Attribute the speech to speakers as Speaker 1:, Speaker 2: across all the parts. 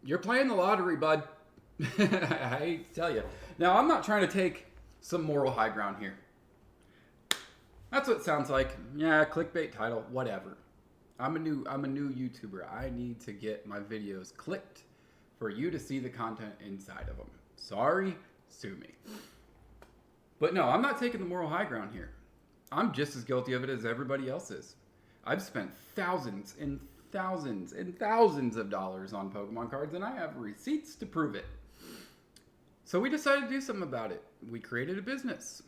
Speaker 1: You're playing the lottery, bud. I hate to tell you. Now, I'm not trying to take some moral high ground here. That's what it sounds like. Yeah, clickbait title, whatever. I'm a new YouTuber. I need to get my videos clicked for you to see the content inside of them. Sorry, sue me. But no, I'm not taking the moral high ground here. I'm just as guilty of it as everybody else is. I've spent thousands and thousands and thousands of dollars on Pokemon cards, and I have receipts to prove it. So we decided to do something about it. We created a business.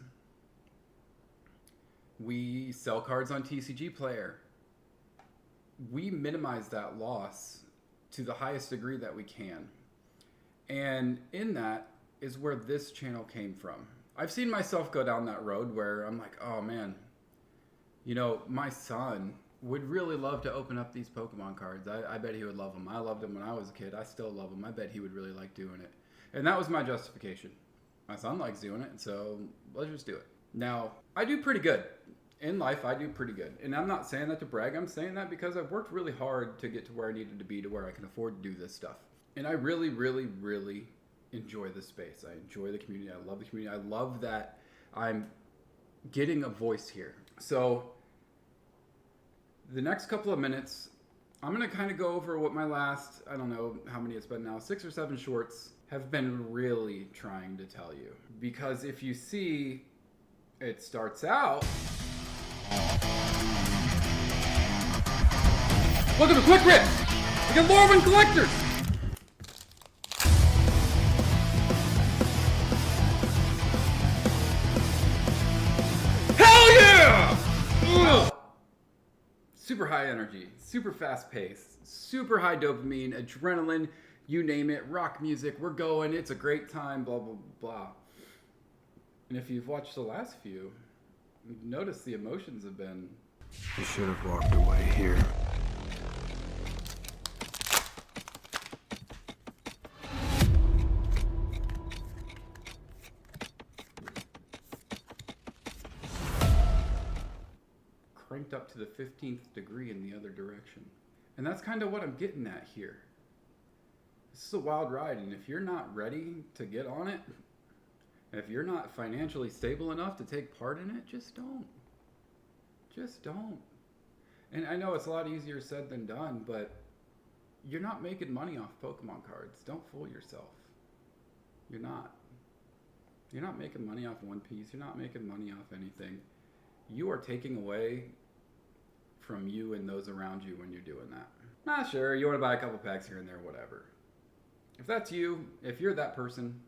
Speaker 1: We sell cards on TCG Player. We minimize that loss to the highest degree that we can. And in that is where this channel came from. I've seen myself go down that road where I'm like, oh man, you know, my son would really love to open up these Pokemon cards. I bet he would love them. I loved them when I was a kid. I still love them. I bet he would really like doing it. And that was my justification. My son likes doing it, so let's just do it. Now, I do pretty good. In life, I do pretty good. And I'm not saying that to brag. I'm saying that because I've worked really hard to get to where I needed to be, to where I can afford to do this stuff. And I really, really, really enjoy the space. I enjoy the community. I love the community. I love that I'm getting a voice here. So the next couple of minutes, I'm going to kind of go over what my last, I don't know how many it's been now, 6 or 7 shorts have been really trying to tell you. Because if you see, it starts out... Welcome to Quick Rips! We get Lorwyn Collectors! Hell yeah! Ugh. Super high energy, super fast pace, super high dopamine, adrenaline, you name it, rock music, we're going, it's a great time, blah, blah, blah. And if you've watched the last few, you've noticed the emotions have been...
Speaker 2: You should have walked away here.
Speaker 1: Cranked up to the 15th degree in the other direction. And that's kind of what I'm getting at here. This is a wild ride, and if you're not ready to get on it, if you're not financially stable enough to take part in it, just don't. Just don't. And I know it's a lot easier said than done, but you're not making money off Pokemon cards. Don't fool yourself. You're not. You're not making money off One Piece. You're not making money off anything. You are taking away from you and those around you when you're doing that. Nah, sure, you want to buy a couple packs here and there, whatever. If that's you, if you're that person,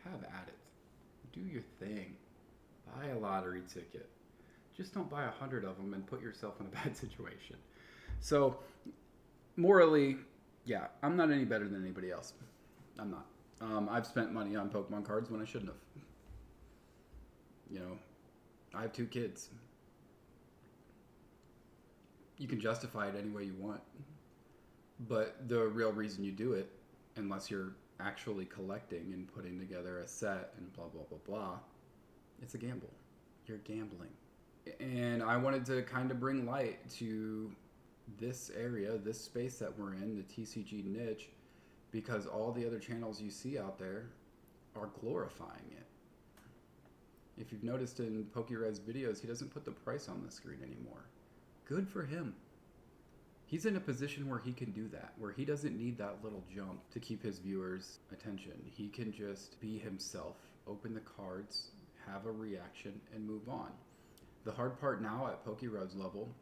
Speaker 1: have at it. Do your thing. Buy a lottery ticket. Just don't buy 100 of them and put yourself in a bad situation. So, morally, yeah, I'm not any better than anybody else. I'm not. I've spent money on Pokemon cards when I shouldn't have. You know, I have 2 kids. You can justify it any way you want. But the real reason you do it, unless you're actually collecting and putting together a set and blah, blah, blah, blah, it's a gamble. You're gambling. And I wanted to kind of bring light to this area, this space that we're in, the TCG niche, because all the other channels you see out there are glorifying it. If you've noticed in PokeRed's videos, he doesn't put the price on the screen anymore. Good for him. He's in a position where he can do that, where he doesn't need that little jump to keep his viewers' attention. He can just be himself, open the cards, have a reaction, and move on. The hard part now at PokeRed's level,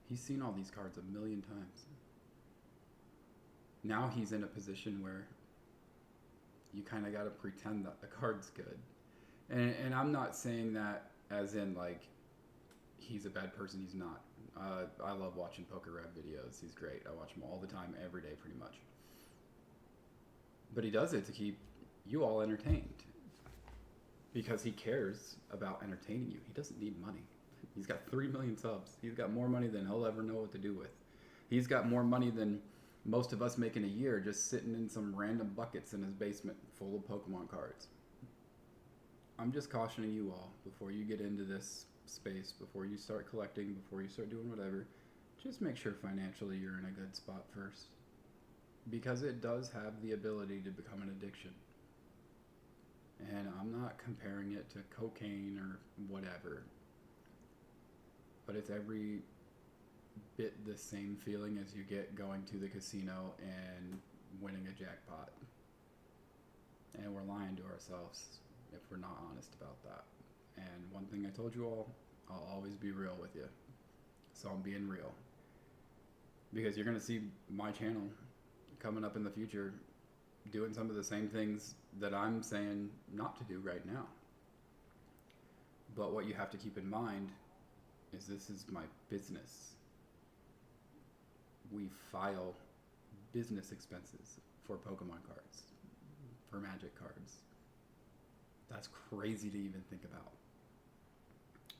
Speaker 1: he's seen all these cards a million times. Now he's in a position where you kind of got to pretend that the card's good. And I'm not saying that as in like he's a bad person. He's not. I love watching PokeRed videos. He's great. I watch him all the time, every day pretty much. But he does it to keep you all entertained. Because he cares about entertaining you. He doesn't need money. He's got 3 million subs. He's got more money than he'll ever know what to do with. He's got more money than most of us make in a year just sitting in some random buckets in his basement full of Pokemon cards. I'm just cautioning you all before you get into this space, before you start collecting, before you start doing whatever, just make sure financially you're in a good spot first. because it does have the ability to become an addiction. And I'm not comparing it to cocaine or whatever, but it's every bit the same feeling as you get going to the casino and winning a jackpot. And we're lying to ourselves if we're not honest about that. And one thing I told you all, I'll always be real with you. So I'm being real. Because you're going to see my channel coming up in the future doing some of the same things that I'm saying not to do right now. But what you have to keep in mind is this is my business. We file business expenses for Pokemon cards, for Magic cards. That's crazy to even think about.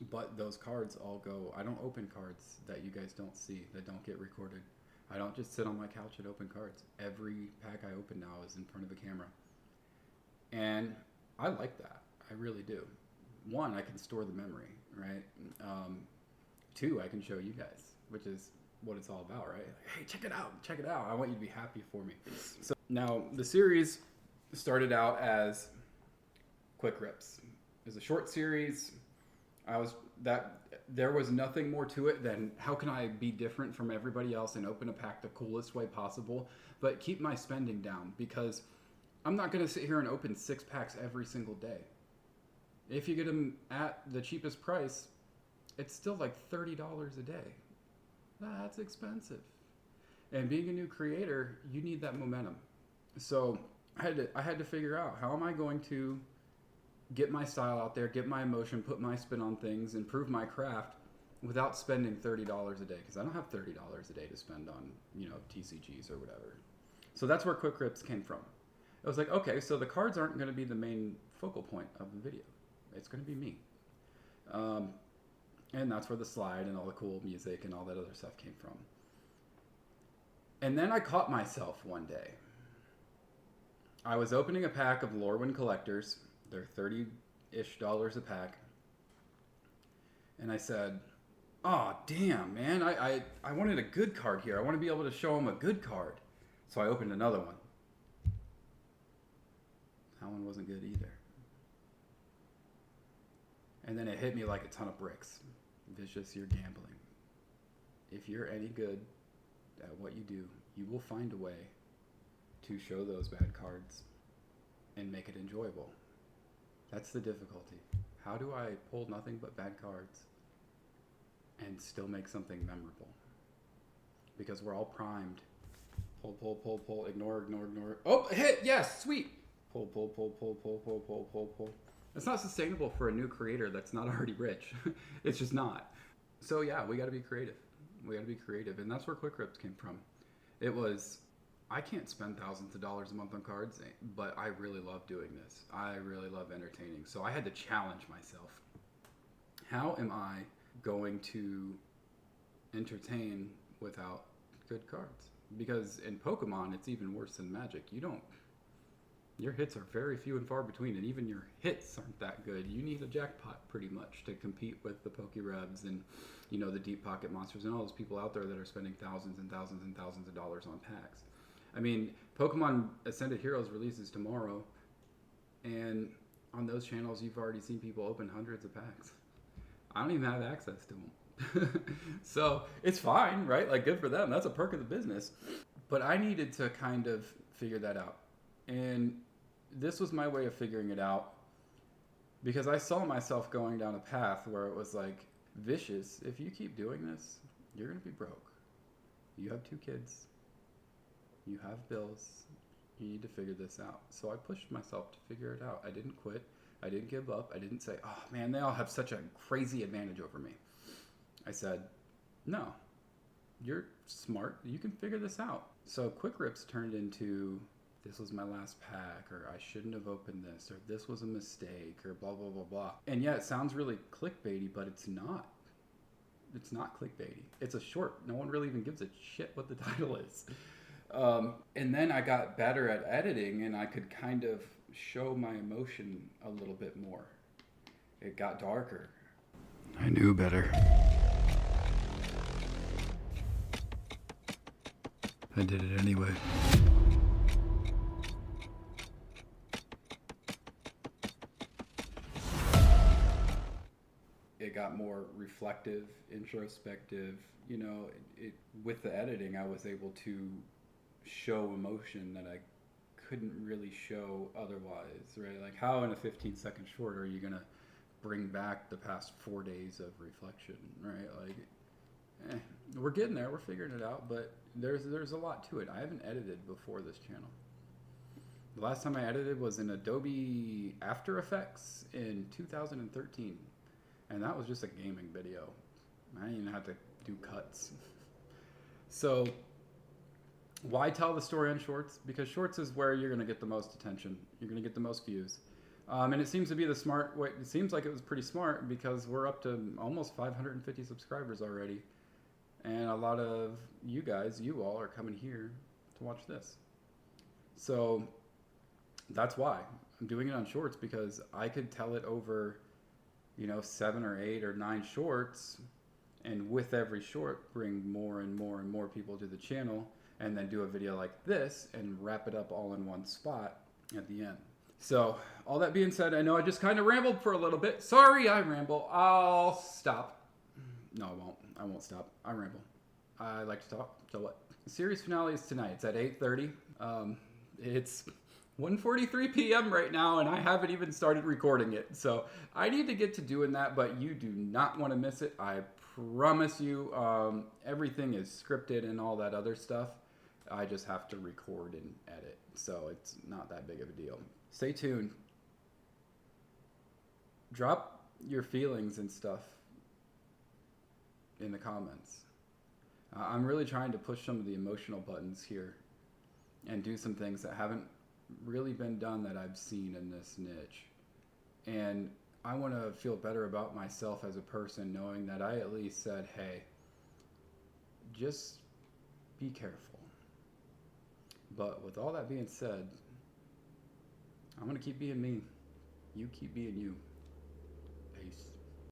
Speaker 1: But those cards all go, I don't open cards that you guys don't see, that don't get recorded. I don't just sit on my couch and open cards. Every pack I open now is in front of a camera. And I like that. I really do. One, I can store the memory, right? Two, I can show you guys, which is what it's all about, right? Like, hey, check it out, check it out. I want you to be happy for me. So now the series started out as quick rips. It was a short series. There was nothing more to it than how can I be different from everybody else and open a pack the coolest way possible, but keep my spending down, because I'm not going to sit here and open 6 packs every single day. If you get them at the cheapest price, it's still like $30 a day. That's expensive. And being a new creator, you need that momentum. So I had to figure out, how am I going to get my style out there, get my emotion, put my spin on things, improve my craft without spending $30 a day, because I don't have $30 a day to spend on, TCGs or whatever. So that's where Quick Rips came from. I was like, okay, so the cards aren't going to be the main focal point of the video. It's going to be me. And that's where the slide and all the cool music and all that other stuff came from. And then I caught myself one day. I was opening a pack of Lorwyn Collectors. They're $30-ish a pack. And I said, oh, damn, man, I wanted a good card here. I want to be able to show them a good card. So I opened another one. That one wasn't good either. And then it hit me like a ton of bricks. Vicious, you're gambling. If you're any good at what you do, you will find a way to show those bad cards and make it enjoyable. That's the difficulty. How do I pull nothing but bad cards and still make something memorable? Because we're all primed. Pull, pull, pull, pull, ignore. Oh, hit, yes, sweet. Pull, pull, pull, pull, pull, pull, pull, pull, pull. It's not sustainable for a new creator that's not already rich. It's just not. So yeah, we got to be creative. And that's where Quick Rips came from. It was, I can't spend thousands of dollars a month on cards, but I really love doing this. I really love entertaining. So I had to challenge myself. How am I going to entertain without good cards? Because in Pokemon, it's even worse than Magic. Your hits are very few and far between, and even your hits aren't that good. You need a jackpot pretty much to compete with the Pokerebs and, the deep pocket monsters and all those people out there that are spending thousands and thousands and thousands of dollars on packs. I mean, Pokemon Ascended Heroes releases tomorrow, and on those channels, you've already seen people open hundreds of packs. I don't even have access to them. So it's fine, right? Like, good for them. That's a perk of the business. But I needed to kind of figure that out. And this was my way of figuring it out, because I saw myself going down a path where it was like, Vicious, if you keep doing this, you're going to be broke. You have 2 kids. You have bills. You need to figure this out. So I pushed myself to figure it out. I didn't quit. I didn't give up. I didn't say, oh man, they all have such a crazy advantage over me. I said, no, you're smart. You can figure this out. So Quick Rips turned into, this was my last pack, or I shouldn't have opened this, or this was a mistake, or blah, blah, blah, blah. And yeah, it sounds really clickbaity, but it's not. It's not clickbaity. It's a short. No one really even gives a shit what the title is. And then I got better at editing, and I could kind of show my emotion a little bit more. It got darker.
Speaker 2: I knew better. I did it anyway.
Speaker 1: It got more reflective, introspective. You know, with the editing, I was able to show emotion that I couldn't really show otherwise, right? Like, how in a 15-second short are you gonna bring back the past 4 days of reflection, right? Like, we're getting there, we're figuring it out, but there's a lot to it. I haven't edited before this channel. The last time I edited was in Adobe After Effects in 2013, and that was just a gaming video. I didn't even have to do cuts. So why tell the story on shorts? Because shorts is where you're going to get the most attention. You're going to get the most views. And it seems to be the smart way. It seems like it was pretty smart because we're up to almost 550 subscribers already. And a lot of you guys, you all are coming here to watch this. So that's why I'm doing it on shorts, because I could tell it over, 7 or 8 or 9 shorts, and with every short bring more and more and more people to the channel, and then do a video like this and wrap it up all in one spot at the end. So all that being said, I know I just kind of rambled for a little bit. Sorry, I ramble. I'll stop. No, I won't. I won't stop. I ramble. I like to talk. So what? The series finale is tonight. It's at 8:30. It's 1:43 p.m. right now, and I haven't even started recording it. So I need to get to doing that, but you do not want to miss it. I promise you. Everything is scripted and all that other stuff. I just have to record and edit, so it's not that big of a deal. Stay tuned. Drop your feelings and stuff in the comments. I'm really trying to push some of the emotional buttons here and do some things that haven't really been done that I've seen in this niche. And I want to feel better about myself as a person, knowing that I at least said, hey, just be careful. But with all that being said, I'm going to keep being me. You keep being you. Peace.